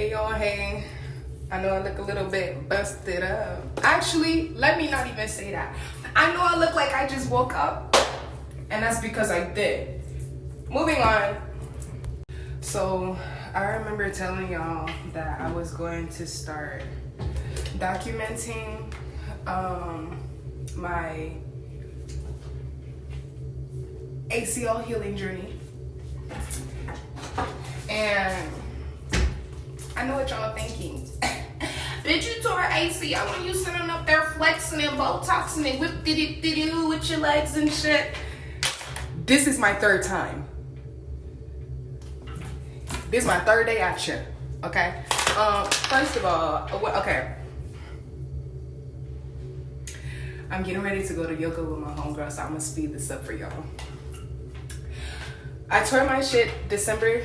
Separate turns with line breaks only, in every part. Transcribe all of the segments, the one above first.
Hey y'all, hey. I know I look a little bit busted up. Actually, let me not even say that. I know I look like I just woke up, and that's because I did. Moving on. So, I remember telling y'all that I was going to start documenting my ACL healing journey. And I know what y'all thinking. Bitch, you tore ACL when you sitting up there flexing and Botoxing and whip-diddy-diddy with your legs and shit. This is my third time. This is my third day action, okay? First of all, okay. I'm getting ready to go to yoga with my homegirl, so I'm gonna speed this up for y'all. I tore my shit December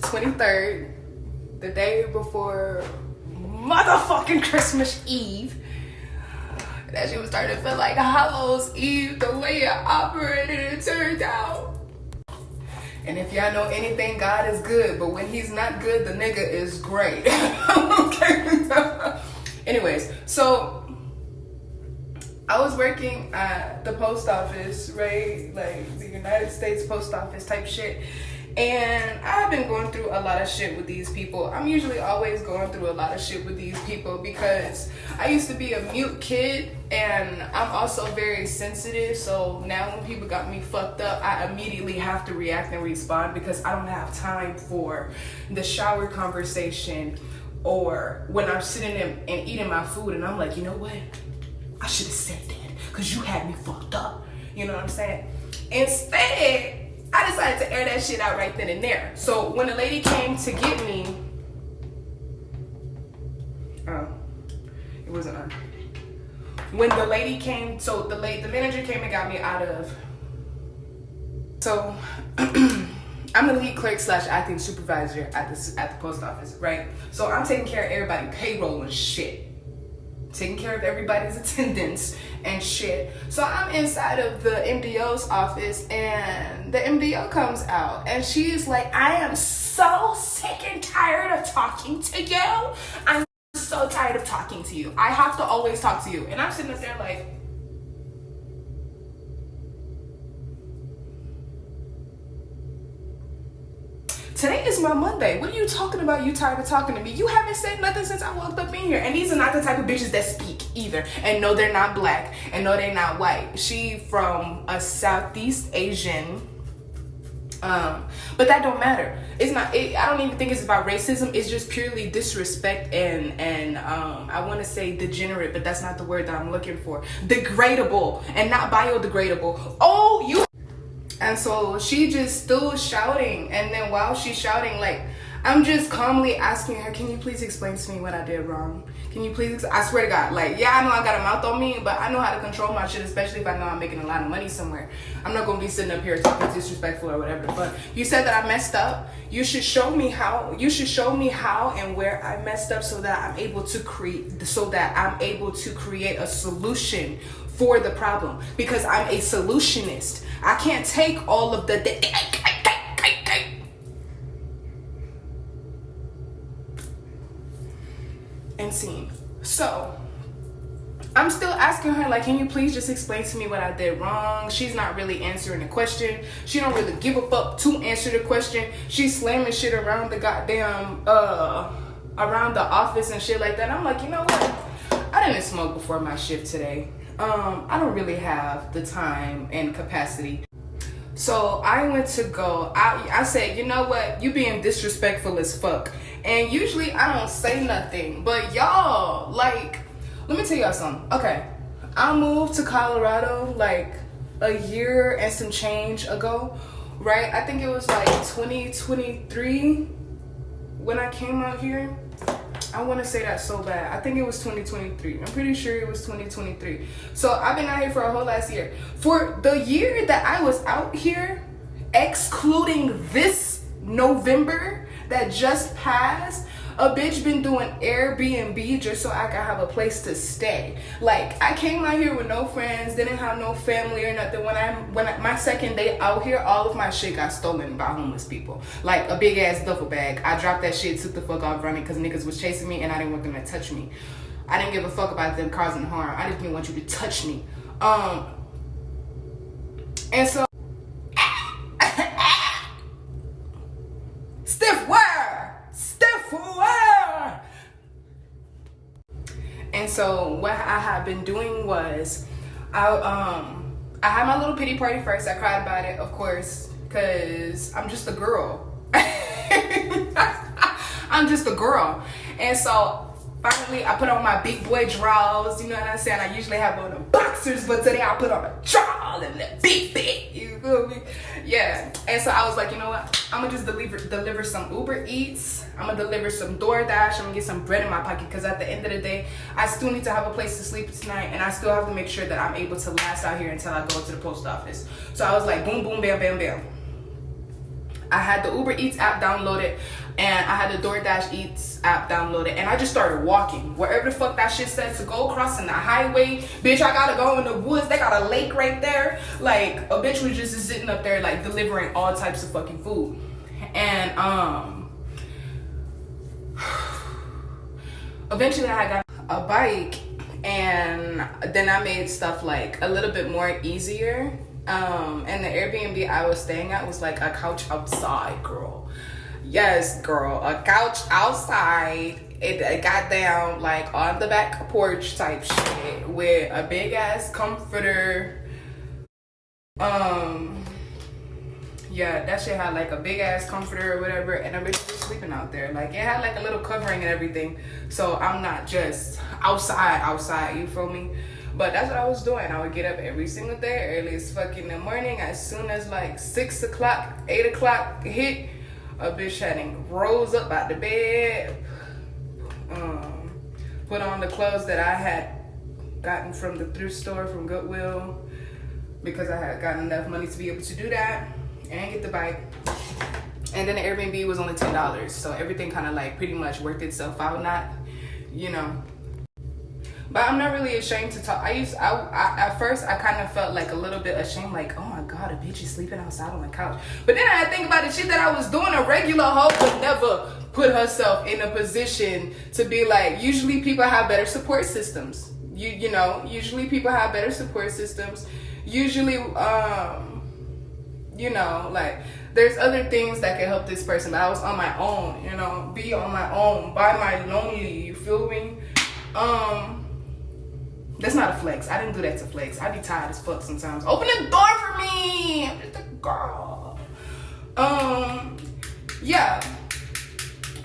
23rd, the day before motherfucking Christmas Eve. That shit was starting to feel like Hallows Eve, the way it operated, it turned out. And if y'all know anything, God is good, but when he's not good, the nigga is great. Okay. Anyways, so I was working at the post office, right? Like the United States Post Office type shit. And I've been going through a lot of shit with these people. I'm usually always going through a lot of shit with these people because I used to be a mute kid and I'm also very sensitive. So now when people got me fucked up, I immediately have to react and respond because I don't have time for the shower conversation or when I'm sitting and eating my food and I'm like, you know what? I should have said that because you had me fucked up. You know what I'm saying? Instead, I decided to air that shit out right then and there. So when the lady came to get me, it wasn't on. When the lady came, so the manager came and got me out of. So I'm the lead clerk / acting supervisor at the post office, right? So I'm taking care of everybody's payroll and shit. Taking care of everybody's attendance and shit. So I'm inside of the MDO's office and the MDO comes out and she's like, I am so sick and tired of talking to you. I'm so tired of talking to you. I have to always talk to you. And I'm sitting up there like, today is my Monday. What are you talking about? You tired of talking to me? You haven't said nothing since I walked up in here. And these are not the type of bitches that speak either. And no, they're not black. And no, they're not white. She from a Southeast Asian. But that don't matter. It's not. I don't even think it's about racism. It's just purely disrespect and I want to say degenerate, but that's not the word that I'm looking for. Degradable and not biodegradable. Oh, you. And so she just still shouting. And then while she's shouting, like, I'm just calmly asking her, can you please explain to me what I did wrong? Can you please, I swear to God, like, yeah, I know I got a mouth on me, but I know how to control my shit, especially if I know I'm making a lot of money somewhere. I'm not going to be sitting up here talking disrespectful or whatever. But you said that I messed up. You should show me how and where I messed up so that I'm able to create a solution for the problem, because I'm a solutionist. I can't take all of the and scene. So I'm still asking her, like, can you please just explain to me what I did wrong? She's not really answering the question. She don't really give a fuck to answer the question. She's slamming shit around the goddamn around the office and shit like that. I'm like, you know what? I didn't smoke before my shift today. I don't really have the time and capacity. So I went to go. I said, you know what? You being disrespectful as fuck. And usually I don't say nothing. But y'all, like, let me tell y'all something. Okay. I moved to Colorado like a year and some change ago, right? I think it was like 2023 when I came out here. I want to say that so bad. I think it was 2023. I'm pretty sure it was 2023. So I've been out here for a whole last year. For the year that I was out here, excluding this November that just passed, A bitch been doing Airbnb just so I can have a place to stay. Like, I came out here with no friends, didn't have no family or nothing. My second day out here, all of my shit got stolen by homeless people. Like a big ass duffel bag. I dropped that shit, took the fuck off running because niggas was chasing me and I didn't want them to touch me. I didn't give a fuck about them causing harm. I didn't want you to touch me. And so And so what I had been doing was, I had my little pity party first. I cried about it, of course, because I'm just a girl. I'm just a girl. And so finally I put on my big boy drawers, you know what I'm saying? I usually have on the boxers, but today I put on a drawers and the big fit, you feel me? Yeah. And so I was like, you know what? I'm gonna just deliver some Uber Eats. I'm gonna deliver some DoorDash. I'm gonna get some bread in my pocket because at the end of the day, I still need to have a place to sleep tonight, and I still have to make sure that I'm able to last out here until I go to the post office. So I was like, boom, boom, bam, bam, bam. I had the Uber Eats app downloaded, and I had the DoorDash Eats app downloaded, and I just started walking wherever the fuck that shit said to go, crossing the highway. Bitch, I gotta go in the woods. They got a lake right there. Like, a bitch was just sitting up there, like, delivering all types of fucking food. And eventually I got a bike, and then I made stuff like a little bit more easier. And the Airbnb I was staying at was like a couch outside, girl. Yes, girl, a couch outside. It got down like on the back porch type shit with a big ass comforter. Yeah, that shit had like a big ass comforter or whatever, and a bitch was sleeping out there. Like, it had like a little covering and everything, so I'm not just outside, you feel me? But that's what I was doing. I would get up every single day, early as fuck in the morning. As soon as like 6 o'clock, 8 o'clock hit, a bitch hadn't rose up out the bed, put on the clothes that I had gotten from the thrift store, from Goodwill, because I had gotten enough money to be able to do that, and get the bike. And then the Airbnb was only $10, so everything kind of like pretty much worked itself out. Not, you know. But I'm not really ashamed to talk. At first I kind of felt like a little bit ashamed, like, oh my god, a bitch is sleeping outside on the couch. But then I think about the shit that I was doing. A regular hoe would never put herself in a position to be like, usually people have better support systems. You know, usually people have better support systems. Usually, you know, like, there's other things that can help this person. But I was on my own, you know, be on my own, by my lonely, you feel me? That's not a flex. I didn't do that to flex. I be tired as fuck sometimes. Open the door for me. I'm just a girl. Yeah.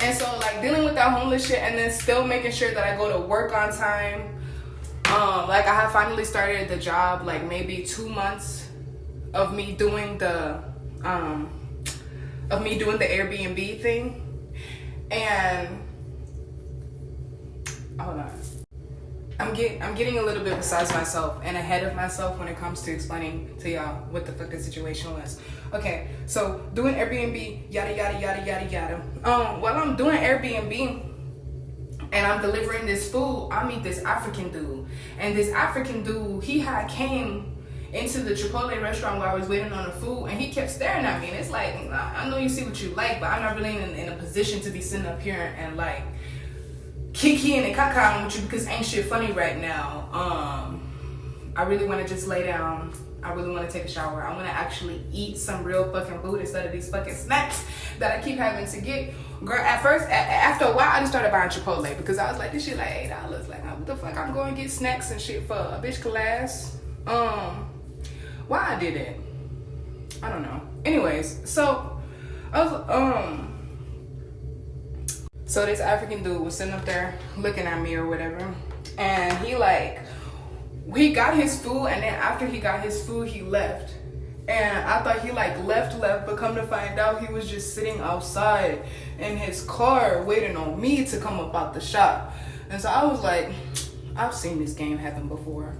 And so, like, dealing with that homeless shit and then still making sure that I go to work on time. Like, I have finally started the job, like, maybe 2 months of me doing the Airbnb thing. And hold on. I'm getting a little bit besides myself and ahead of myself when it comes to explaining to y'all what the fuck the situation was. Okay, so doing Airbnb, yada yada yada yada yada. While I'm doing Airbnb and I'm delivering this food, I meet this African dude, and this African dude, he had came into the Chipotle restaurant where I was waiting on the food, and he kept staring at me, and it's like, I know you see what you like, but I'm not really in a position to be sitting up here and like kikiing and cacaing with you because ain't shit funny right now. I really want to just lay down. I really want to take a shower. I want to actually eat some real fucking food instead of these fucking snacks that I keep having to get. Girl, at first, after a while, I just started buying Chipotle because I was like, this shit like $8. Like, what the fuck? I'm going to get snacks and shit for a bitch class. Why I did it? I don't know. Anyways, so I was so this African dude was sitting up there looking at me or whatever, and he got his food, and then after he got his food, he left. And I thought he like left, but come to find out he was just sitting outside in his car waiting on me to come up out the shop. And so I was like, I've seen this game happen before.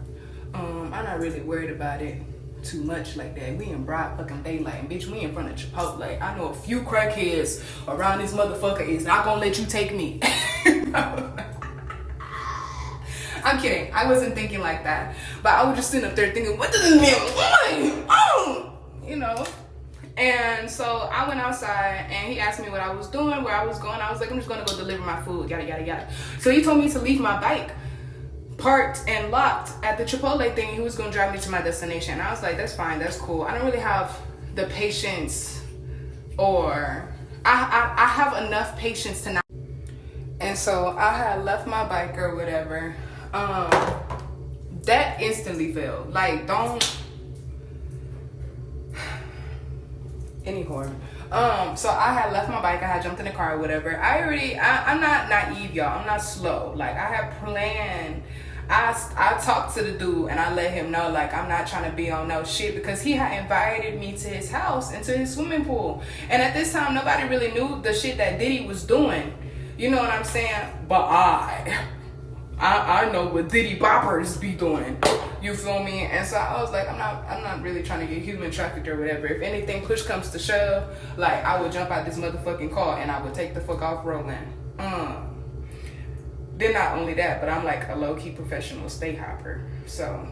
I'm not really worried about it too much like that. We in broad fucking daylight, and bitch, we in front of Chipotle. I know a few crackheads around this motherfucker is not gonna let you take me. I'm kidding. I wasn't thinking like that. But I was just sitting up there thinking, what does this man want? Oh! You know? And so I went outside and he asked me what I was doing, where I was going. I was like, I'm just going to go deliver my food, yada, yada, yada. So he told me to leave my bike parked and locked at the Chipotle thing. He was going to drive me to my destination. And I was like, that's fine. That's cool. I don't really have the patience, or I have enough patience to not. And so I had left my bike or whatever. That instantly failed. Like, don't. Anywho. So I had left my bike. I had jumped in the car or whatever. I'm not naive, y'all. I'm not slow. Like, I had planned. I talked to the dude and I let him know, like, I'm not trying to be on no shit, because he had invited me to his house and to his swimming pool. And at this time, nobody really knew the shit that Diddy was doing. You know what I'm saying? But I know what Diddy boppers be doing. You feel me? And so I was like, I'm not really trying to get human trafficked or whatever. If anything, push comes to shove, like, I would jump out this motherfucking car and I would take the fuck off rolling. Then not only that, but I'm like a low-key professional stay hopper. So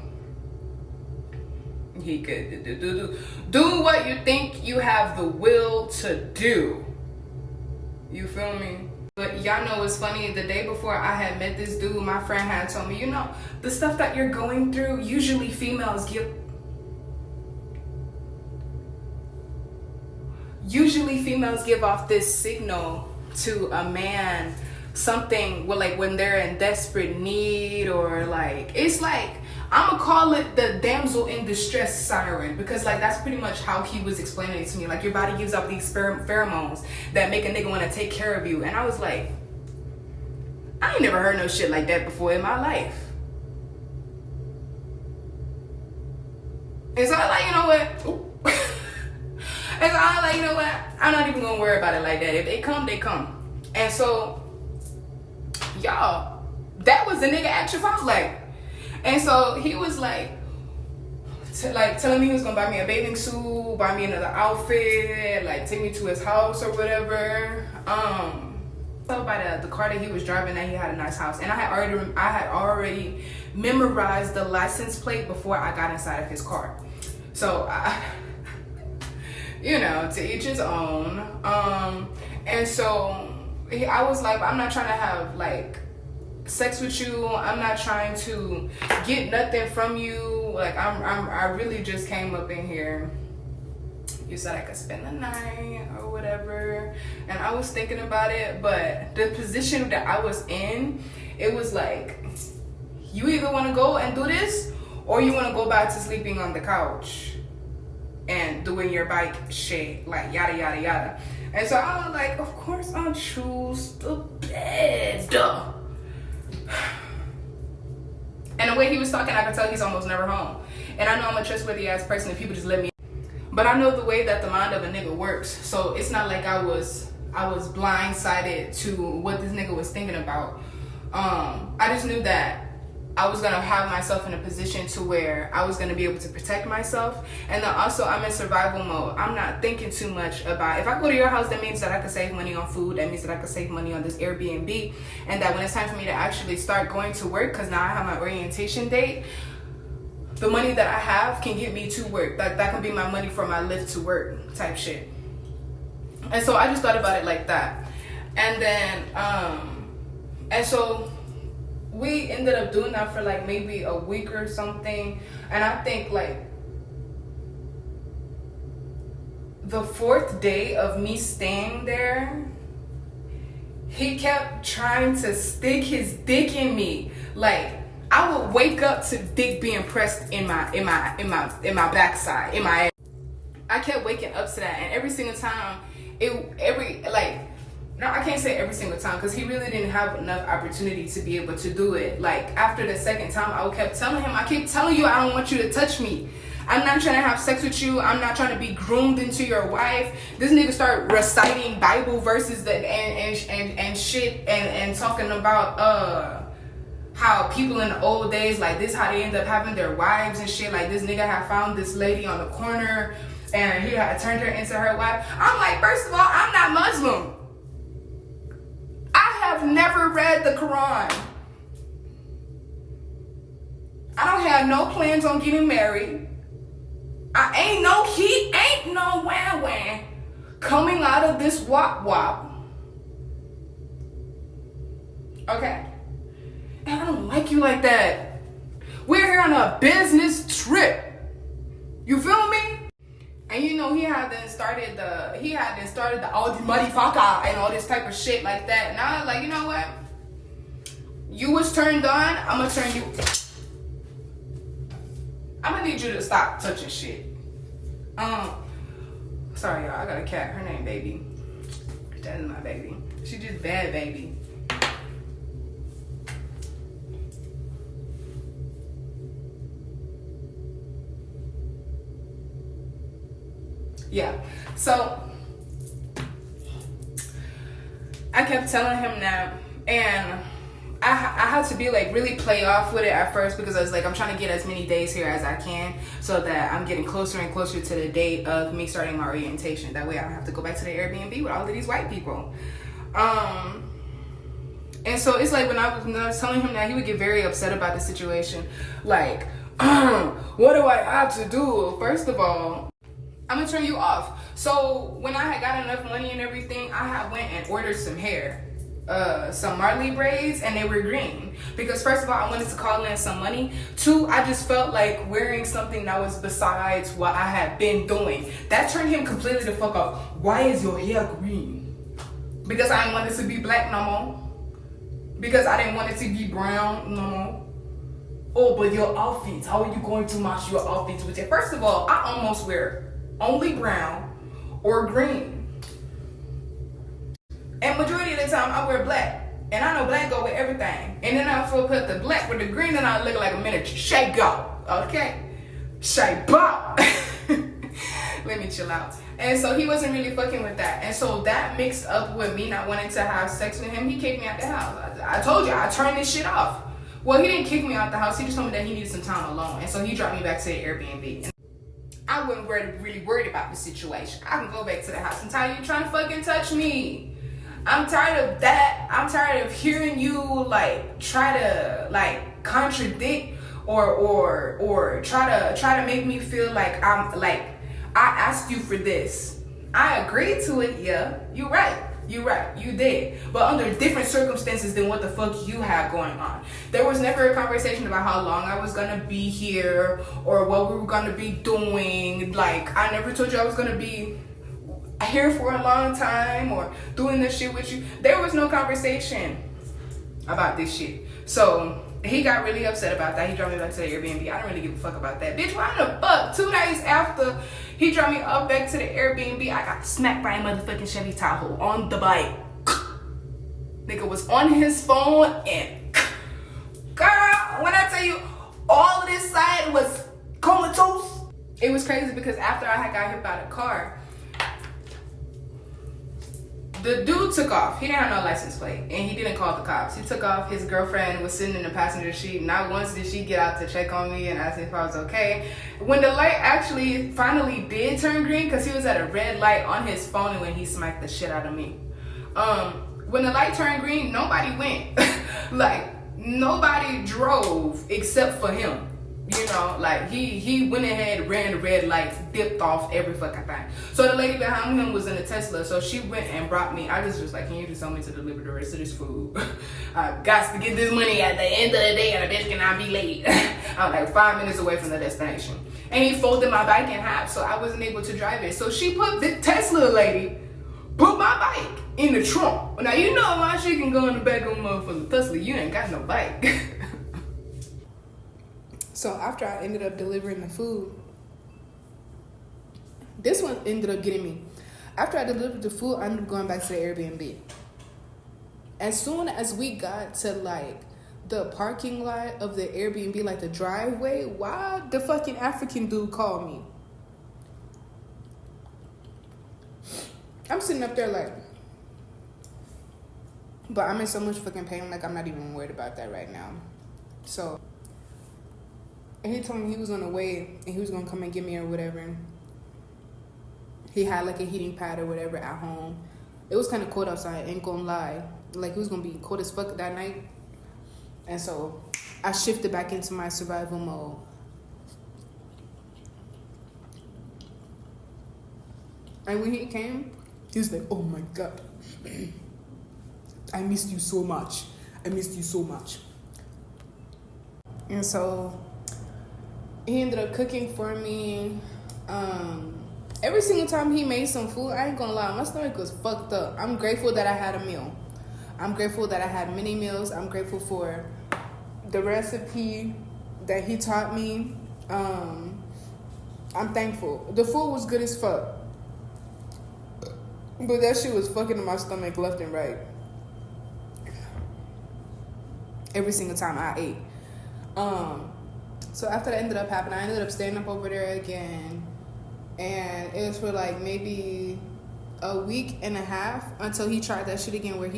he could do what you think you have the will to do. You feel me? But y'all know what's funny? The day before I had met this dude, my friend had told me, you know, the stuff that you're going through, usually females give off this signal to a man, something, well, like when they're in desperate need, or like, it's like, I'm gonna call it the damsel in distress siren, because like that's pretty much how he was explaining it to me. Like, your body gives off these pheromones that make a nigga want to take care of you. And I was like, I ain't never heard no shit like that before in my life. And so I was like, you know what? And so I was like, you know what? I'm not even gonna worry about it like that. If they come, they come. And so, y'all, that was the nigga action. I was like, and so he was like telling me he was gonna buy me a bathing suit, buy me another outfit, like take me to his house or whatever. So by the car that he was driving, that he had a nice house, and I had already memorized the license plate before I got inside of his car. So you know, to each his own. And so I was like, I'm not trying to have like sex with you. I'm not trying to get nothing from you. Like, I really just came up in here. You said I could spend the night or whatever, and I was thinking about it, but the position that I was in, it was like, you either want to go and do this, or you want to go back to sleeping on the couch and doing your bike shit, like yada yada yada. And so I was like, of course I'll choose the bed. And the way he was talking, I could tell he's almost never home. And I know I'm a trustworthy ass person if people just let me. But I know the way that the mind of a nigga works. So it's not like I was blindsided to what this nigga was thinking about. I just knew that I was gonna have myself in a position to where I was gonna be able to protect myself. And then also, I'm in survival mode. I'm not thinking too much about, if I go to your house, that means that I could save money on food. That means that I could save money on this Airbnb. And that when it's time for me to actually start going to work, because now I have my orientation date, the money that I have can get me to work. That can be my money for my lift to work type shit. And so I just thought about it like that. And then, and so we ended up doing that for like maybe a week or something. And I think like the fourth day of me staying there, he kept trying to stick his dick in me. Like, I would wake up to dick being pressed in my backside, in my ass. I kept waking up to that, and every single time, I can't say every single time, because he really didn't have enough opportunity to be able to do it. Like, after the second time, I kept telling him, I keep telling you, I don't want you to touch me. I'm not trying to have sex with you. I'm not trying to be groomed into your wife. This nigga started reciting Bible verses and shit, and talking about how people in the old days, like this, how they end up having their wives and shit. Like this nigga had found this lady on the corner and he had turned her into her wife. I'm like, first of all, I'm not Muslim. I have never read the Quran. I don't have no plans on getting married. Ain't no wah coming out of this wop wop. Okay? And I don't like you like that. We're here on a business trip. You feel me? And you know he had then started the all the muddy fucker and all this type of shit like that. And I was like, you know what? You was turned on, I'm gonna turn you. I'm gonna need you to stop touching shit. Sorry y'all, I got a cat. Her name Baby. That is my baby. She just bad baby. Yeah, so I kept telling him that, and I had to be like really play off with it at first because I was like, I'm trying to get as many days here as I can so that I'm getting closer and closer to the date of me starting my orientation. That way I don't have to go back to the Airbnb with all of these white people. And so it's like when I was telling him that, he would get very upset about the situation. Like, what do I have to do? First of all, I'm gonna turn you off. So when I had got enough money and everything, I had went and ordered some hair, some Marley braids, and they were green. Because first of all, I wanted to call in some money. Two, I just felt like wearing something that was besides what I had been doing. That turned him completely the fuck off. Why is your hair green? Because I didn't want it to be black no more. Because I didn't want it to be brown no more. Oh, but your outfits, how are you going to match your outfits with it? First of all, I almost wear only brown or green. And majority of the time I wear black. And I know black go with everything. And then I put the black with the green and I look like a miniature. Shake go. Okay? Shake bop. Let me chill out. And so he wasn't really fucking with that. And so that mixed up with me not wanting to have sex with him. He kicked me out the house. I told you, I turned this shit off. Well, he didn't kick me out the house. He just told me that he needed some time alone. And so he dropped me back to the Airbnb. I wasn't really worried about the situation. I can go back to the house. I'm tired of you trying to fucking touch me. I'm tired of that. I'm tired of hearing you like try to like contradict or try to make me feel like I'm like I asked you for this. I agreed to it, yeah. You're right. You did. But under different circumstances than what the fuck you have going on. There was never a conversation about how long I was gonna be here or what we were gonna be doing. Like, I never told you I was gonna be here for a long time or doing this shit with you. There was no conversation about this shit. So he got really upset about that. He dropped me back to the Airbnb. I don't really give a fuck about that. Bitch, why the fuck? 2 days after he dropped me up back to the Airbnb, I got smacked by a motherfucking Chevy Tahoe on the bike. Nigga was on his phone and girl, when I tell you all of this side was comatose. It was crazy because after I had got hit by the car, the dude took off. He didn't have no license plate and he didn't call the cops. He took off. His girlfriend was sitting in the passenger seat. Not once did she get out to check on me and ask if I was okay. When the light actually finally did turn green, because he was at a red light on his phone when he smacked the shit out of me. When the light turned green, nobody went. Like, nobody drove except for him. You know, like he went ahead, ran the red light, dipped off every fucking thing. So the lady behind him was in a Tesla, so she went and brought me. I was just like, can you just tell me to deliver the rest of this food? I got to get this money at the end of the day, and the bitch cannot be late. I'm like 5 minutes away from the destination, and he folded my bike in half, so I wasn't able to drive it. So she put the Tesla lady put my bike in the trunk. Now you know my shit can go in the back of a motherfucking Tesla. You ain't got no bike. So after I ended up delivering the food, this one ended up getting me. After I delivered the food, I ended up going back to the Airbnb. As soon as we got to like the parking lot of the Airbnb, like the driveway, why the fucking African dude called me? I'm sitting up there like, but I'm in so much fucking pain, like I'm not even worried about that right now. So, and he told me he was on the way and he was gonna come and get me or whatever. He had like a heating pad or whatever at home. It was kind of cold outside, ain't gonna lie. Like, it was gonna be cold as fuck that night. And so I shifted back into my survival mode. And when he came, he was like, oh my God, I missed you so much. I missed you so much. And so he ended up cooking for me. Every single time he made some food, I ain't gonna lie, my stomach was fucked up. I'm grateful that I had a meal. I'm grateful that I had many meals. I'm grateful for the recipe that he taught me. I'm thankful. The food was good as fuck. But that shit was fucking in my stomach left and right. Every single time I ate. So after that ended up happening, I ended up staying up over there again. And it was for like maybe a week and a half until he tried that shit again where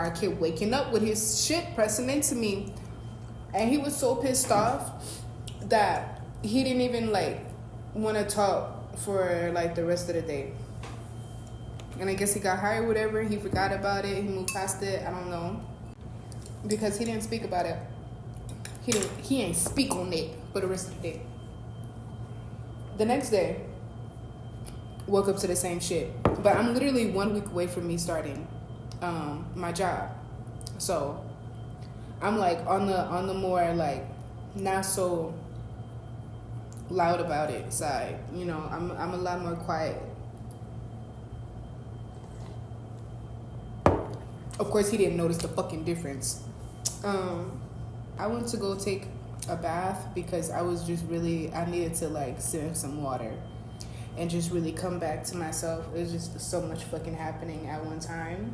I kept waking up with his shit pressing into me. And he was so pissed off that he didn't even like want to talk for like the rest of the day. And I guess he got high or whatever. He forgot about it. He moved past it. I don't know. Because he didn't speak about it. He ain't speak on it for the rest of the day. The next day, woke up to the same shit. But I'm literally 1 week away from me starting my job. So I'm like on the more like not so loud about it side. You know, I'm a lot more quiet. Of course, he didn't notice the fucking difference. I went to go take a bath because I needed to like sit in some water and just really come back to myself. It was just so much fucking happening at one time.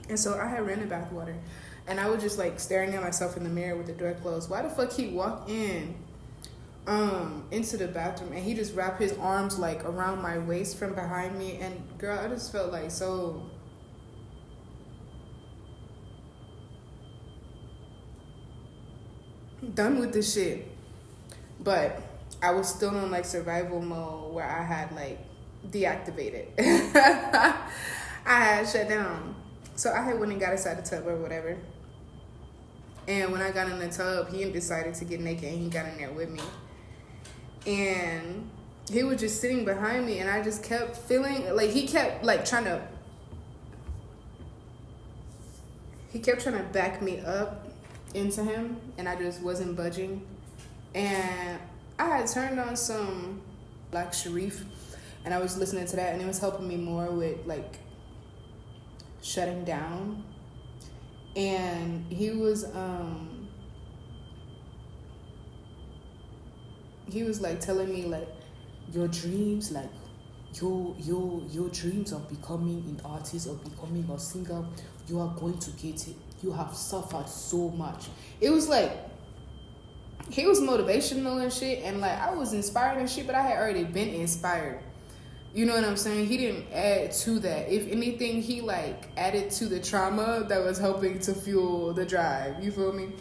And so I had ran a bath water and I was just like staring at myself in the mirror with the door closed. Why the fuck he walked in into the bathroom and he just wrapped his arms like around my waist from behind me, and girl, I just felt like so done with this shit. But I was still in like survival mode where I had like deactivated. I had shut down. So I had went and got inside the tub or whatever. And when I got in the tub, he decided to get naked and he got in there with me. And he was just sitting behind me and I just kept feeling like he kept trying to back me up into him, and I just wasn't budging. And I had turned on some Black Sharif and I was listening to that, and it was helping me more with like shutting down. And he was like telling me like your dreams, like your dreams of becoming an artist or becoming a singer, you are going to get it. You have suffered so much. It was like he was motivational and shit, and like I was inspired and shit, but I had already been inspired. You know what I'm saying? He didn't add to that. If anything, he like added to the trauma that was helping to fuel the drive. You feel me?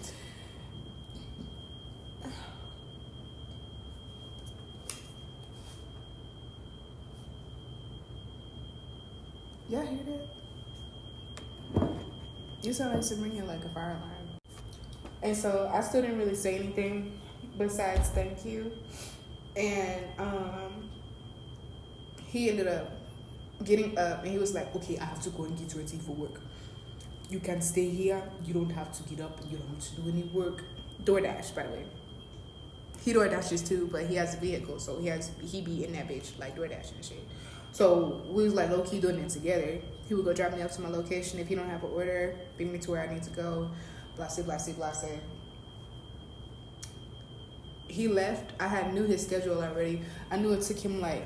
Y'all hear that? You sound like some ringing like a fire alarm. And so I still didn't really say anything besides thank you. And he ended up getting up and he was like, okay, I have to go and get ready for work. You can stay here. You don't have to get up. You don't have to do any work. DoorDash, by the way. He DoorDashes too, but he has a vehicle, so he be in that bitch like DoorDash and shit. So we was like low key doing it together. He would go drop me up to my location. If he don't have an order, bring me to where I need to go. Blase, blase, blase. He left. I knew his schedule already. I knew it took him like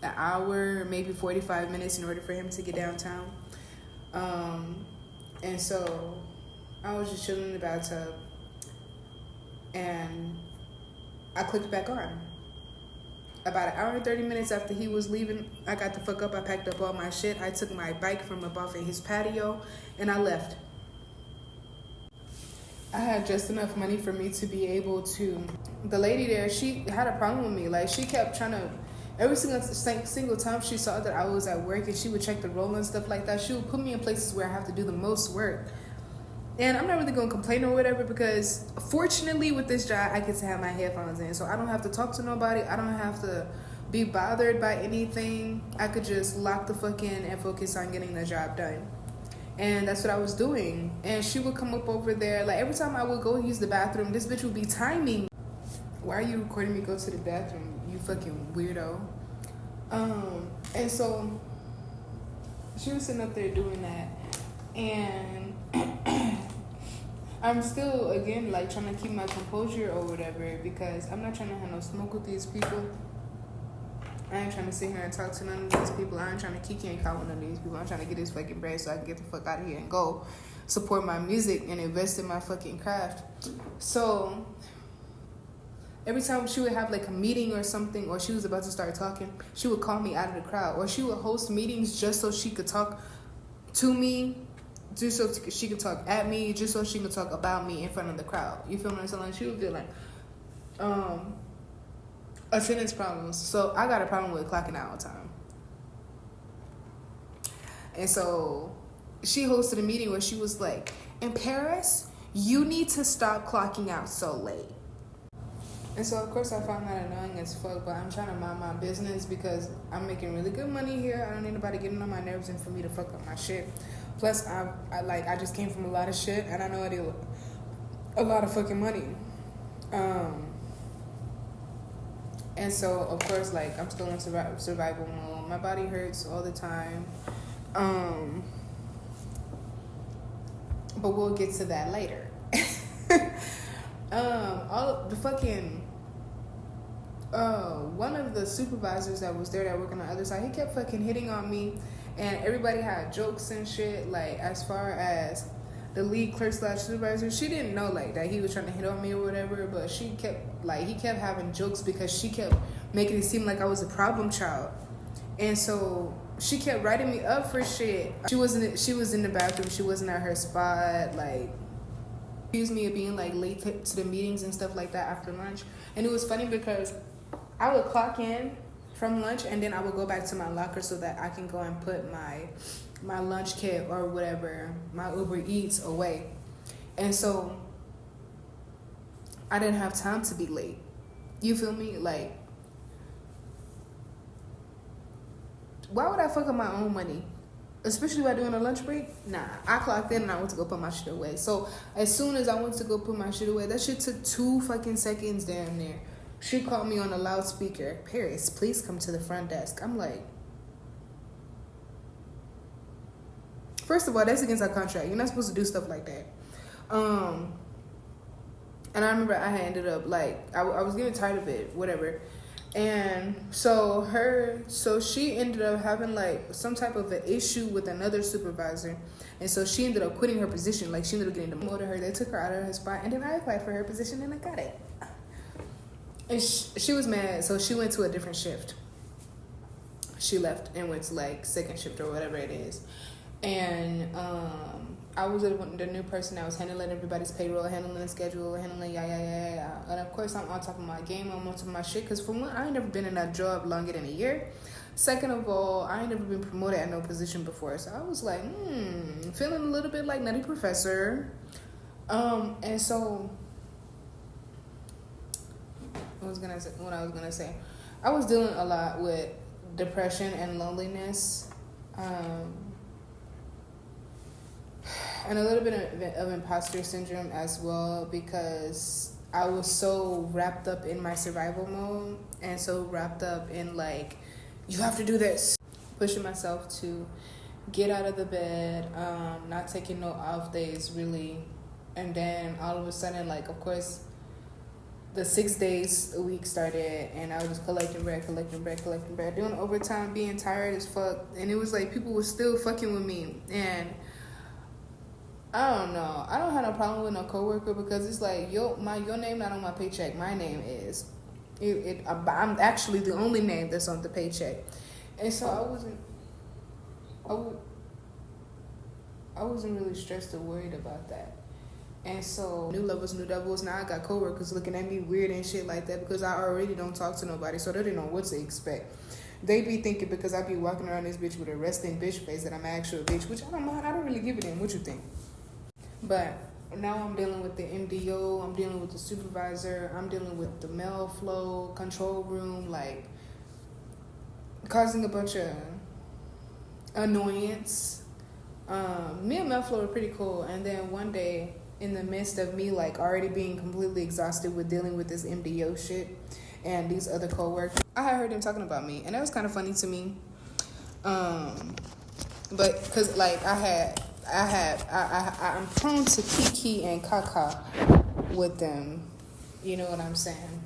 an hour, maybe 45 minutes in order for him to get downtown. And so I was just chilling in the bathtub and I clicked back on. About an hour and 30 minutes after he was leaving, I got the fuck up. I packed up all my shit. I took my bike from above his patio and I left. I had just enough money for me to be able to. The lady there, she had a problem with me. Like, she kept trying to, every single time she saw that I was at work and she would check the roll and stuff like that, she would put me in places where I have to do the most work. And I'm not really going to complain or whatever, because fortunately with this job, I get to have my headphones in. So I don't have to talk to nobody. I don't have to be bothered by anything. I could just lock the fuck in and focus on getting the job done. And that's what I was doing. And she would come up over there. Like, every time I would go use the bathroom, this bitch would be timing. Why are you recording me go to the bathroom, you fucking weirdo? And so she was sitting up there doing that. And I'm still, again, like, trying to keep my composure or whatever, because I'm not trying to have no smoke with these people. I ain't trying to sit here and talk to none of these people. I ain't trying to kick and call one of these people. I'm trying to get this fucking bread so I can get the fuck out of here and go support my music and invest in my fucking craft. So every time she would have like a meeting or something, or she was about to start talking, she would call me out of the crowd, or she would host meetings just so she could talk to me, just so she could talk at me, just so she could talk about me in front of the crowd. You feel what I'm saying? Like, she would be like, attendance problems. So I got a problem with clocking out all the time. And so she hosted a meeting where she was like, in Paris, you need to stop clocking out so late. And so, of course, I found that annoying as fuck, but I'm trying to mind my business because I'm making really good money here. I don't need nobody getting on my nerves and for me to fuck up my shit. Plus, I just came from a lot of shit, and I know I do a lot of fucking money. And so, of course, like, I'm still in survival mode. My body hurts all the time. But we'll get to that later. All of the fucking one of the supervisors that was there that worked on the other side, he kept fucking hitting on me, and everybody had jokes and shit. Like, as far as the lead clerk / supervisor, she didn't know like that he was trying to hit on me or whatever, but he kept having jokes because she kept making it seem like I was a problem child. And so she kept writing me up for shit. She was in the bathroom, she wasn't at her spot, like, accused me of being like late to the meetings and stuff like that after lunch. And it was funny because I would clock in from lunch and then I would go back to my locker so that I can go and put my lunch kit or whatever, my Uber Eats, away. And so I didn't have time to be late. You feel me? Like, why would I fuck up my own money? Especially by doing a lunch break? Nah, I clocked in and I went to go put my shit away. So as soon as I went to go put my shit away, that shit took 2 fucking seconds damn near. She called me on the loudspeaker, Paris, please come to the front desk. I'm like, first of all, that's against our contract. You're not supposed to do stuff like that. And I remember I had ended up, like, I was getting tired of it, whatever. And so she ended up having, like, some type of an issue with another supervisor. And so she ended up quitting her position. Like, she ended up getting demoted her. They took her out of her spot. And then I applied for her position and I got it. And she was mad. So she went to a different shift. She left and went to, like, second shift or whatever it is. And I was the new person that was handling everybody's payroll, handling the schedule, handling yeah. And of course, I'm on top of my game, I'm on top of my shit. Because for one, I ain't never been in that job longer than a year. Second of all, I ain't never been promoted at no position before. So I was like, feeling a little bit like Nutty Professor. And so, what I was gonna say, I was dealing a lot with depression and loneliness. And a little bit of imposter syndrome as well, because I was so wrapped up in my survival mode and so wrapped up in, like, you have to do this. Pushing myself to get out of the bed, not taking no off days, really. And then all of a sudden, like, of course, the 6 days a week started, and I was just collecting bread, doing overtime, being tired as fuck. And it was like people were still fucking with me. And I don't know. I don't have no problem with no coworker, because it's like your name not on my paycheck. My name is. I'm actually the only name that's on the paycheck. And so I wasn't really stressed or worried about that. And so, new levels, new devils. Now I got coworkers looking at me weird and shit like that because I already don't talk to nobody, so they didn't know what to expect. They be thinking because I be walking around this bitch with a resting bitch face that I'm an actual bitch, which I don't mind. I don't really give a damn what you think. But now I'm dealing with the MDO, I'm dealing with the supervisor, I'm dealing with the mail flow, control room, like causing a bunch of annoyance. Me and mail flow were pretty cool, and then one day, in the midst of me like already being completely exhausted with dealing with this MDO shit and these other coworkers, I had heard them talking about me, and that was kind of funny to me. But because like I'm prone to kiki and kaka with them, you know what I'm saying?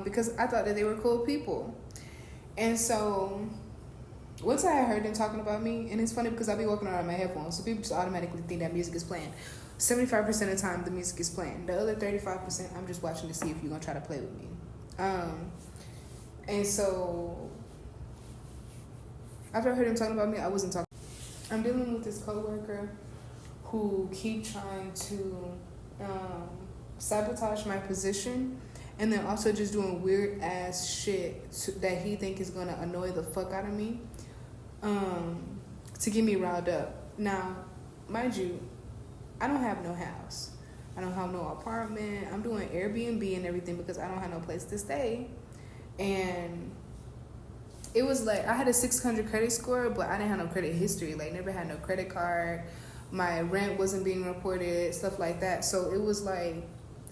Because I thought that they were cool people, and so once I had heard them talking about me, and it's funny because I be walking around with my headphones, so people just automatically think that music is playing. 75% of the time, the music is playing. The other 35%, I'm just watching to see if you're gonna try to play with me. And so after I heard him talking about me, I wasn't talking. I'm dealing with this coworker who keep trying to sabotage my position, and then also just doing weird ass shit that he think is gonna annoy the fuck out of me, to get me riled up. Now, mind you, I don't have no house. I don't have no apartment. I'm doing Airbnb and everything because I don't have no place to stay. And it was like, I had a 600 credit score, but I didn't have no credit history. Like, never had no credit card. My rent wasn't being reported, stuff like that. So it was like,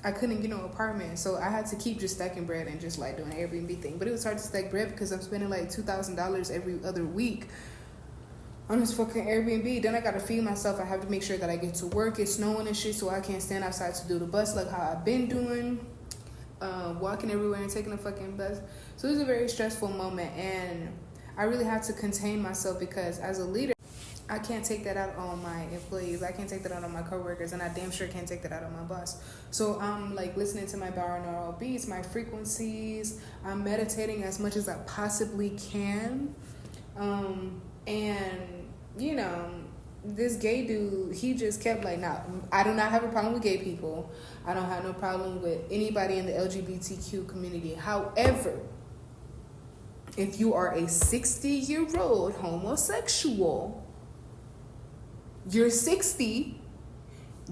I couldn't get no apartment. So I had to keep just stacking bread and just like doing an Airbnb thing. But it was hard to stack bread because I'm spending like $2,000 every other week on this fucking Airbnb. Then I gotta feed myself. I have to make sure that I get to work. It's snowing and shit, so I can't stand outside to do the bus like how I've been doing, walking everywhere and taking a fucking bus. So it was a very stressful moment, and I really had to contain myself because as a leader, I can't take that out on my employees. I can't take that out on my coworkers, and I damn sure can't take that out on my boss. So I'm like listening to my binaural beats, my frequencies. I'm meditating as much as I possibly can. And you know, this gay dude, he just kept like, nah, I do not have a problem with gay people. I don't have no problem with anybody in the LGBTQ community. However, if you are a 60-year-old homosexual, you're 60,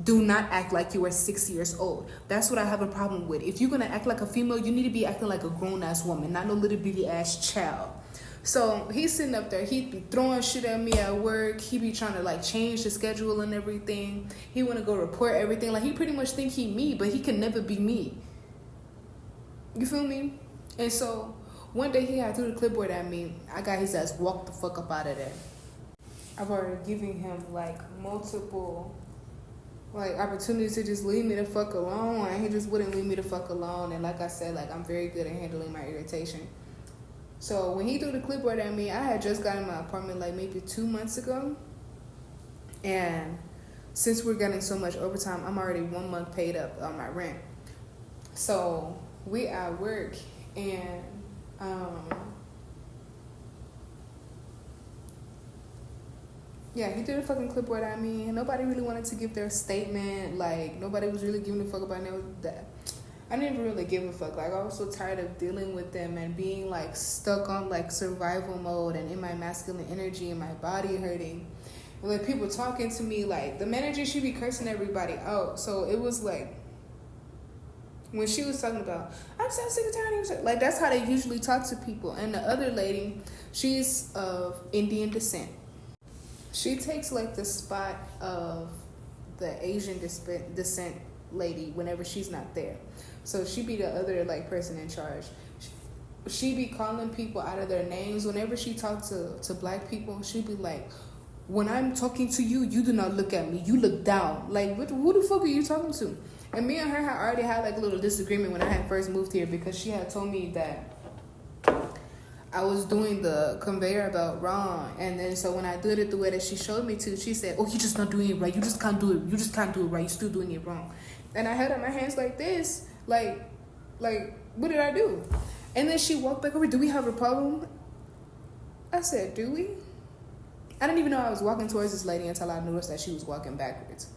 do not act like you are 6 years old. That's what I have a problem with. If you're gonna act like a female, you need to be acting like a grown-ass woman, not no little bitty-ass child. So he's sitting up there, he'd be throwing shit at me at work. He be trying to like change the schedule and everything. He want to go report everything. Like, he pretty much think he me, but he can never be me. You feel me? And so one day he had threw the clipboard at me. I got his ass walked the fuck up out of there. I've already given him like multiple like opportunities to just leave me the fuck alone, and he just wouldn't leave me the fuck alone. And like I said, like, I'm very good at handling my irritation. So when he threw the clipboard at me, I had just gotten my apartment like maybe 2 months ago. And since we're getting so much overtime, I'm already 1 month paid up on my rent. So we at work, and yeah, he threw the fucking clipboard at me. Nobody really wanted to give their statement. Like, nobody was really giving a fuck about that. I didn't really give a fuck. Like, I was so tired of dealing with them and being like stuck on like survival mode and in my masculine energy and my body hurting. And like, people talking to me, like the manager, she be cursing everybody out. So it was like, when she was talking about, I'm so sick and tired, like, that's how they usually talk to people. And the other lady, she's of Indian descent. She takes like the spot of the Asian descent lady whenever she's not there. So she be the other like person in charge. She be calling people out of their names. Whenever she talks to black people, she be like, when I'm talking to you, you do not look at me, you look down. Like, who the fuck are you talking to? And me and her had already had like a little disagreement when I had first moved here, because she had told me that I was doing the conveyor belt wrong. And then so when I did it the way that she showed me to, she said, oh, you're just not doing it right. You just can't do it. You just can't do it right. You're still doing it wrong. And I held up my hands like this. Like, what did I do? And then she walked back over. Do we have a problem? I said, do we? I didn't even know I was walking towards this lady until I noticed that she was walking backwards.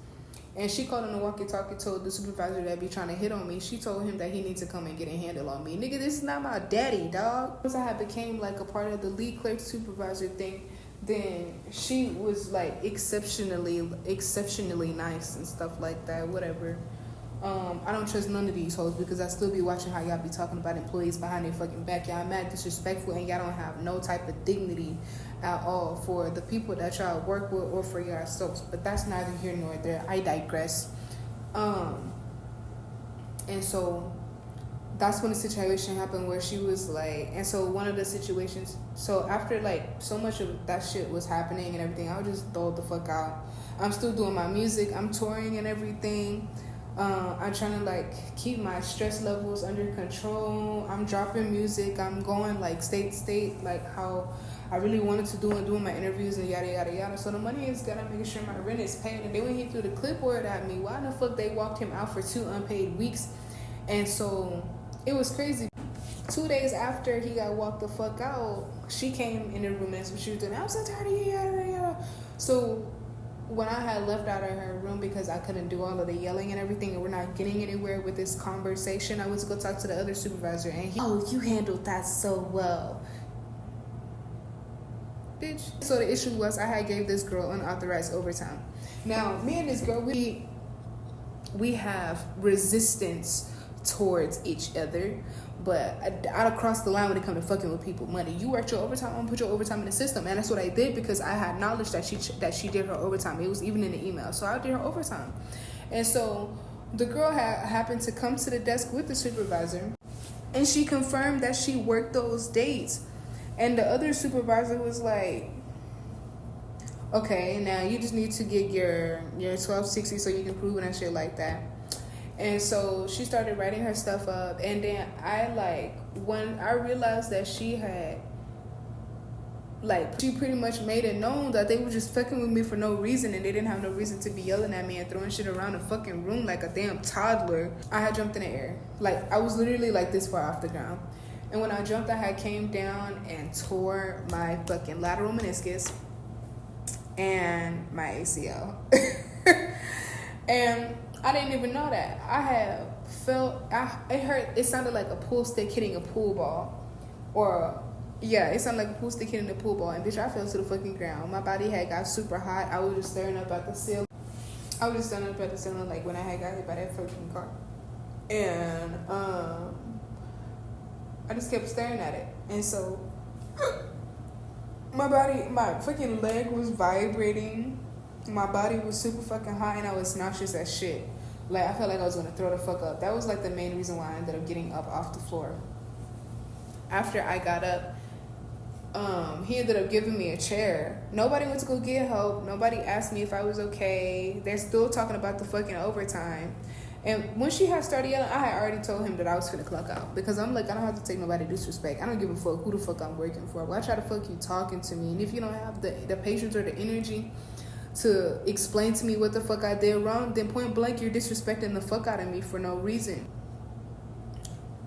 And she called on the walkie-talkie, told the supervisor that be trying to hit on me. She told him that he needs to come and get a handle on me. Nigga, this is not my daddy, dog. Once I had became like a part of the lead clerk supervisor thing, then she was like exceptionally nice and stuff like that, whatever. I don't trust none of these hoes because I still be watching how y'all be talking about employees behind their fucking back. Y'all mad disrespectful and y'all don't have no type of dignity at all for the people that y'all work with or for yourselves. But that's neither here nor there. I digress. And so that's when the situation happened where she was like, and so one of the situations, so after like so much of that shit was happening and everything, I would just throw the fuck out. I'm still doing my music. I'm touring and everything. I'm trying to like keep my stress levels under control. I'm dropping music. I'm going like state to state, like how I really wanted to do and doing my interviews and yada yada yada. So the money is gonna make sure my rent is paid. And then when he threw the clipboard at me, why the fuck they walked him out for 2 unpaid weeks? And so it was crazy. 2 days after he got walked the fuck out, she came in the room and that's what she was doing. I'm so tired of you, yada yada. So when I had left out of her room because I couldn't do all of the yelling and everything and we're not getting anywhere with this conversation, I went to go talk to the other supervisor and he, oh, you handled that so well. Bitch. So the issue was I had gave this girl unauthorized overtime. Now, me and this girl, we have resistance towards each other, but I'd cross the line when it comes to fucking with people money. You worked your overtime, I'm gonna put your overtime in the system. And that's what I did because I had knowledge that she did her overtime. It was even in the email. So I did her overtime. And so the girl happened to come to the desk with the supervisor and she confirmed that she worked those dates. And the other supervisor was like, okay, now you just need to get your 1260 so you can prove it and shit like that. And so she started writing her stuff up. And then when I realized that she had, she pretty much made it known that they were just fucking with me for no reason. And they didn't have no reason to be yelling at me and throwing shit around the fucking room like a damn toddler. I had jumped in the air. I was literally this far off the ground. And when I jumped, I had came down and tore my fucking lateral meniscus and my ACL. And I didn't even know that. I had felt, it hurt. It sounded like a pool stick hitting a pool ball. It sounded like a pool stick hitting a pool ball. And bitch, I fell to the fucking ground. My body had got super hot. I was just staring up at the ceiling. When I had got hit by that fucking car. And I just kept staring at it. And so my fucking leg was vibrating. My body was super fucking hot and I was nauseous as shit. I felt like I was gonna throw the fuck up. That was the main reason why I ended up getting up off the floor. After I got up, he ended up giving me a chair. Nobody went to go get help. Nobody asked me if I was okay. They're still talking about the fucking overtime. And when she had started yelling, I had already told him that I was finna clock out. Because I'm I don't have to take nobody disrespect. I don't give a fuck who the fuck I'm working for. Why try to fuck you talking to me? And if you don't have the patience or the energy to explain to me what the fuck I did wrong, then point blank you're disrespecting the fuck out of me for no reason.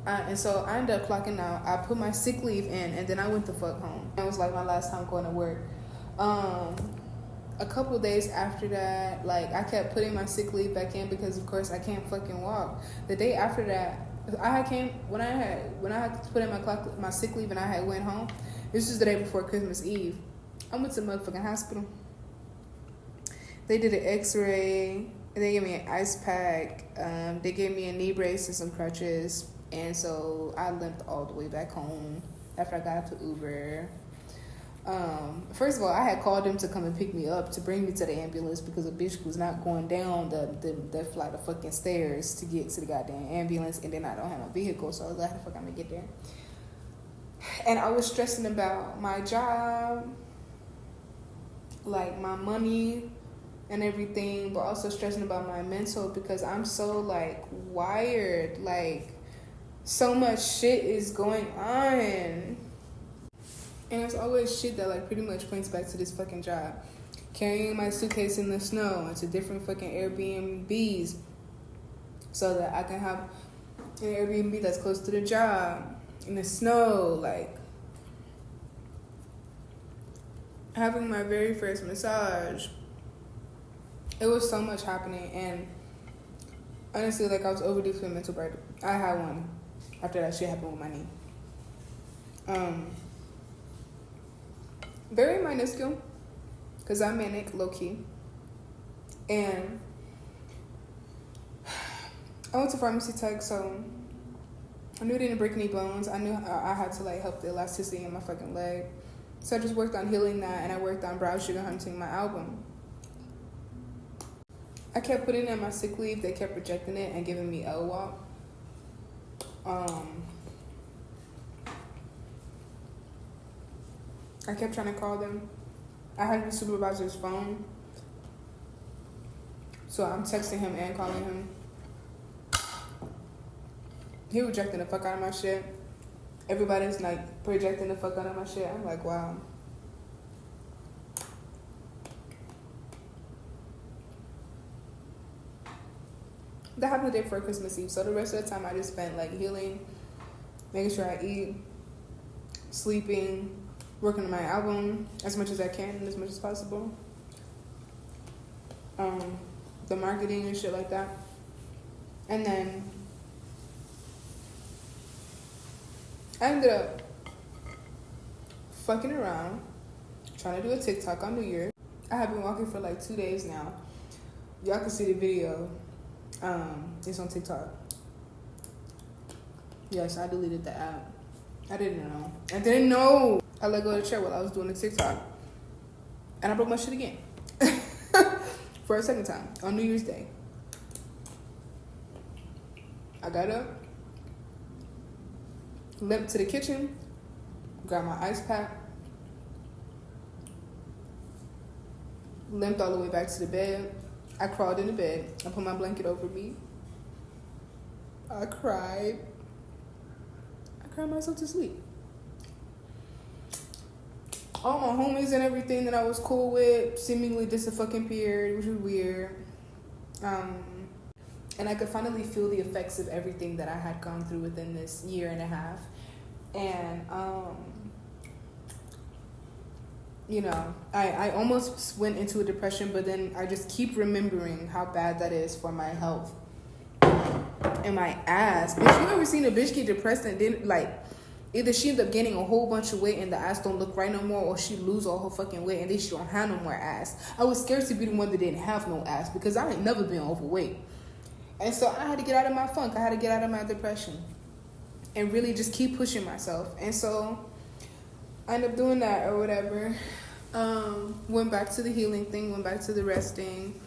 And so I ended up clocking out. I put my sick leave in and then I went the fuck home. It was my last time going to work. A couple of days after that, I kept putting my sick leave back in because of course I can't fucking walk. The day after that, when I had to put in my sick leave and I had went home. This was the day before Christmas Eve. I went to the motherfucking hospital. They did an x-ray. They gave me an ice pack. They gave me a knee brace and some crutches. And so I limped all the way back home after I got off the Uber. First of all, I had called them to come and pick me up to bring me to the ambulance because a bitch was not going down the flight of fucking stairs to get to the goddamn ambulance. And then I don't have no vehicle, so I was like, how the fuck I'm gonna get there? And I was stressing about my job, my money and everything, but also stressing about my mental because I'm so wired, so much shit is going on. And it's always shit that pretty much points back to this fucking job. Carrying my suitcase in the snow into different fucking Airbnbs so that I can have an Airbnb that's close to the job.
in the snow, like having my very first massage. It was so much happening, and honestly, like, I was overdue for a mental break. I had one after that shit happened with my knee. Very minuscule, because I'm manic, low-key. And I went to pharmacy tech, so I knew it didn't break any bones. I knew I had to, like, help the elasticity in my fucking leg. So I just worked on healing that, and I worked on brow sugar hunting my album. I kept putting it in my sick leave. They kept rejecting it and giving me LWAP. I kept trying to call them. I had the supervisor's phone, so I'm texting him and calling him. He rejecting the fuck out of my shit. Everybody's like projecting the fuck out of my shit. I'm like, wow. That happened the day before Christmas Eve. So the rest of the time I just spent like healing, making sure I eat, sleeping, working on my album as much as I can and as much as possible. The marketing and shit like that. And then I ended up fucking around, trying to do a TikTok on New Year. I have been walking for like 2 days now. Y'all can see the video. It's on TikTok. Yes, I deleted the app. I didn't know. I let go of the chair while I was doing the TikTok. And I broke my shit again. For a second time on New Year's Day. I got up, limped to the kitchen, grabbed my ice pack, limped all the way back to the bed. I crawled in the bed. I put my blanket over me. I cried myself to sleep. All my homies and everything that I was cool with seemingly disappeared, which was weird. And I could finally feel the effects of everything that I had gone through within this year and a half. And, you know, I almost went into a depression, but then I just keep remembering how bad that is for my health and my ass. Bitch, you ever seen a bitch get depressed and then, like, either she ends up gaining a whole bunch of weight and the ass don't look right no more, or she lose all her fucking weight and then she don't have no more ass. I was scared to be the one that didn't have no ass because I ain't never been overweight. And so I had to get out of my funk. I had to get out of my depression and really just keep pushing myself. And so I ended up doing that or whatever. Went back to the healing thing, went back to the resting.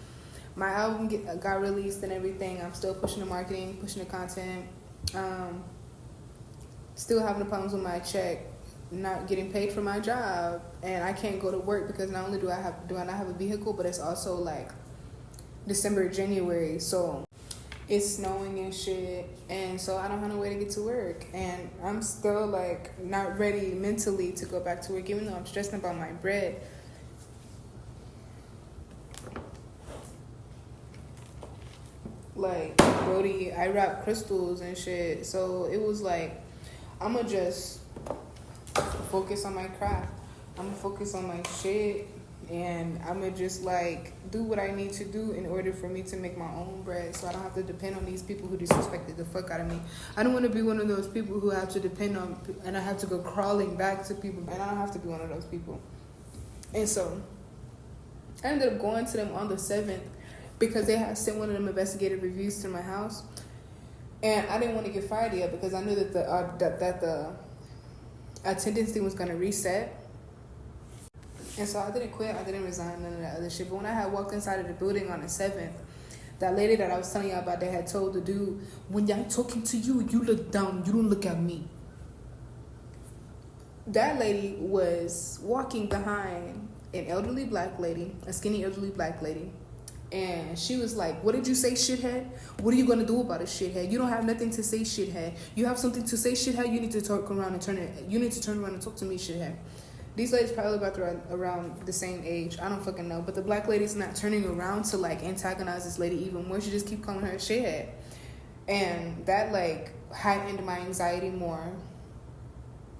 My album got released and everything. I'm still pushing the marketing, pushing the content. Still having the problems with my check, not getting paid for my job, and I can't go to work because not only do I not have a vehicle, but it's also like December, January, so it's snowing and shit, and so I don't have no way to get to work, and I'm still like not ready mentally to go back to work, even though I'm stressing about my bread. Like, Brody, I wrap crystals and shit, so it was like, I'm gonna just focus on my craft. I'm gonna focus on my shit, and I'm gonna just like do what I need to do in order for me to make my own bread, so I don't have to depend on these people who disrespected the fuck out of me. I don't want to be one of those people who have to depend on, and I have to go crawling back to people, and I don't have to be one of those people. And so I ended up going to them on the 7th because they had sent one of them investigative reviews to my house. And I didn't want to get fired yet because I knew that the attendance thing was going to reset. And so I didn't quit. I didn't resign, none of that other shit. But when I had walked inside of the building on the 7th, that lady that I was telling y'all about, they had told the dude, when I'm talking to you, you look down. You don't look at me. That lady was walking behind an elderly black lady, a skinny elderly black lady. And she was like, what did you say, shithead? What are you going to do about it, shithead? You don't have nothing to say, shithead. You have something to say, shithead? You need to turn around and talk to me, shithead. These ladies probably about around the same age. I don't fucking know. But the black lady's not turning around to, like, antagonize this lady even more. She just keep calling her a shithead. And that, like, heightened my anxiety more.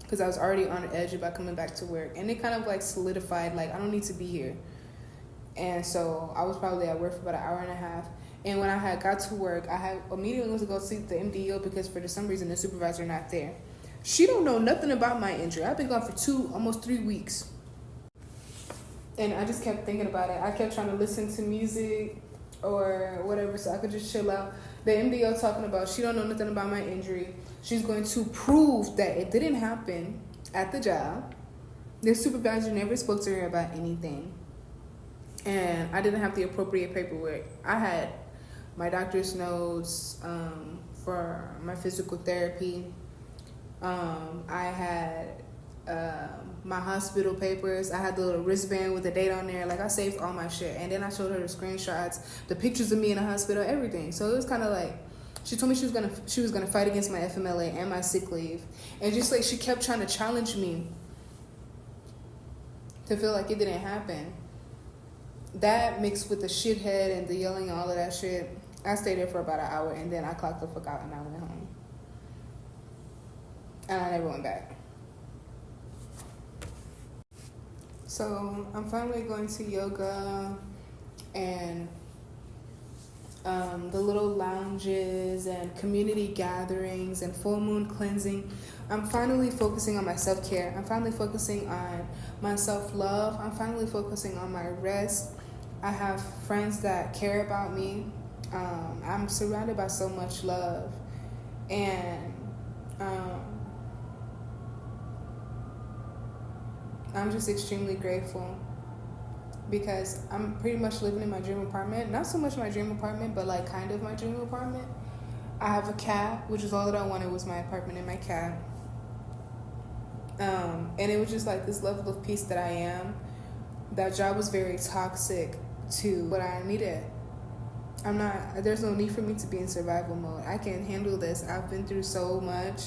because I was already on the edge about coming back to work. And it kind of like solidified, like, I don't need to be here. And so I was probably at work for about an hour and a half. And when I had got to work, I had immediately went to go see the MDO because for some reason the supervisor not there. She don't know nothing about my injury. I've been gone for almost 3 weeks. And I just kept thinking about it. I kept trying to listen to music or whatever so I could just chill out. The MDO talking about she don't know nothing about my injury. She's going to prove that it didn't happen at the job. The supervisor never spoke to her about anything. And I didn't have the appropriate paperwork. I had my doctor's notes for my physical therapy. I had my hospital papers. I had the little wristband with the date on there. Like, I saved all my shit. And then I showed her the screenshots, the pictures of me in the hospital, everything. So it was kind of like, she told me she was gonna fight against my FMLA and my sick leave. And just like, she kept trying to challenge me to feel like it didn't happen. That mixed with the shithead and the yelling and all of that shit, I stayed there for about an hour, and then I clocked the fuck out and I went home. And I never went back. So I'm finally going to yoga and the little lounges and community gatherings and full moon cleansing. I'm finally focusing on my self-care. I'm finally focusing on my self-love. I'm finally focusing on my rest. I have friends that care about me. I'm surrounded by so much love. And I'm just extremely grateful because I'm pretty much living in my dream apartment. Not so much my dream apartment, but like kind of my dream apartment. I have a cat, which is all that I wanted was my apartment and my cat. And it was just like this level of peace that I am. That job was very toxic to what I needed. There's no need for me to be in survival mode. I can handle this. I've been through so much.